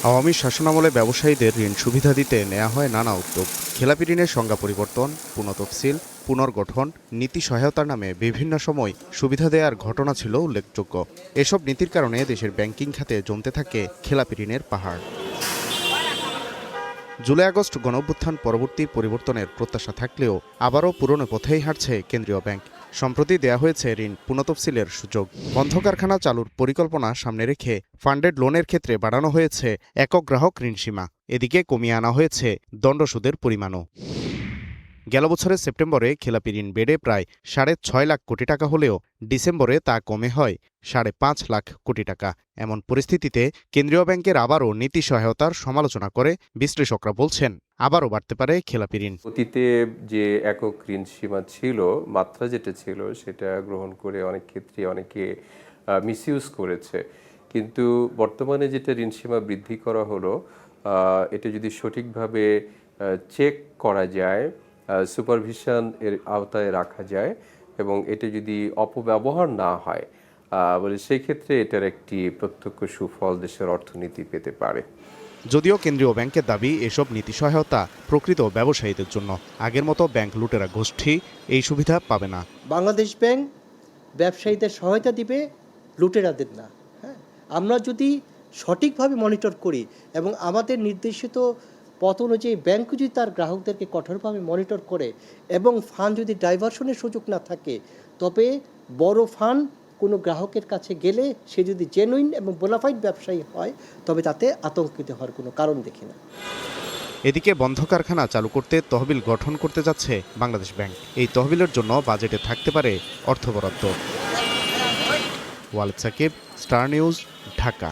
আওয়ামী শাসনামলে ব্যবসায়ীদের ঋণ সুবিধা দিতে নেওয়া হয় নানা উদ্যোগ। খেলাপি ঋণের সংজ্ঞা পরিবর্তন, পুনঃতফসিল, পুনর্গঠন, নীতি সহায়তার নামে বিভিন্ন সময় সুবিধা দেওয়ার ঘটনা ছিল উল্লেখযোগ্য। এসব নীতির কারণে দেশের ব্যাংকিং খাতে জমতে থাকে খেলাপি ঋণের পাহাড়। জুলাই আগস্ট গণঅভ্যুত্থান পরবর্তী পরিবর্তনের প্রত্যাশা থাকলেও আবারও পুরনো পথেই হাঁটছে কেন্দ্রীয় ব্যাংক। সম্প্রতি দেয়া হয়েছে ঋণ পুনঃতফসিলের সুযোগ। বন্ধ কারখানা চালুর পরিকল্পনা সামনে রেখে ফান্ডেড লোনের ক্ষেত্রে বাড়ানো হয়েছে একক গ্রাহক ঋণসীমা। এদিকে কমিয়ে আনা হয়েছে দণ্ডসুদের পরিমাণও। গেল বছরের সেপ্টেম্বরে খেলাপি ঋণ বেড়ে প্রায় ৬.৫ লাখ কোটি টাকা হলেও ডিসেম্বরে তা কমে হয় ৫.৫ লাখ কোটি টাকা। এমন পরিস্থিতিতে কেন্দ্রীয় ব্যাংকের আবারও নীতি সহায়তার সমালোচনা করে বিশ্লেষকরা বলছেন, আবারও বাড়তে পারে খেলাপি ঋণ। অতীতে যে একক ঋণ সীমা ছিল, মাত্রা যেটা ছিল সেটা গ্রহণ করে অনেক ক্ষেত্রে অনেকে মিসইউজ করেছে। কিন্তু বর্তমানে যেটা ঋণ সীমা বৃদ্ধি করা হলো, এটা যদি সঠিকভাবে চেক করা যায়, সুপারভিশন এর আওতায় রাখা যায় এবং এটা যদি অপব্যবহার না হয়, বলে সেই ক্ষেত্রে এটার একটি প্রত্যক্ষ সুফল দেশের অর্থনীতি পেতে পারে। যদিও কেন্দ্রীয় ব্যাংকের দাবি এসব নীতি সহায়তা প্রকৃত ব্যবসায়ীদের জন্য। আগের মতো ব্যাংক লুটেরা গোষ্ঠী এই সুবিধা পাবে না। বাংলাদেশ ব্যাংক ব্যবসায়ীদের সহায়তা দিবে, লুটেরাদের না। হ্যাঁ, আমরা যদি সঠিকভাবে মনিটর করি এবং আমাদের নির্দেশিত পথ অনুযায়ী ব্যাংক যদি তার গ্রাহকদেরকে কঠোরভাবে মনিটর করে এবং ফান্ড যদি ডাইভারশনের সুযোগ না থাকে, তবে বড় ফান্ড কোনো গ্রাহকের কাছে গেলে সে যদি জেনুইন এবং বোনাফাইড ব্যবসায়ী হয়, তবে তাতে আতঙ্কিত হওয়ার কোনো কারণ দেখি না। এদিকে বন্ধ কারখানা চালু করতে তহবিল গঠন করতে যাচ্ছে বাংলাদেশ ব্যাংক। এই তহবিলের জন্য বাজেটে থাকতে পারে অর্থ বরাদ্দ। Walid Sakib, Star News, Dhaka.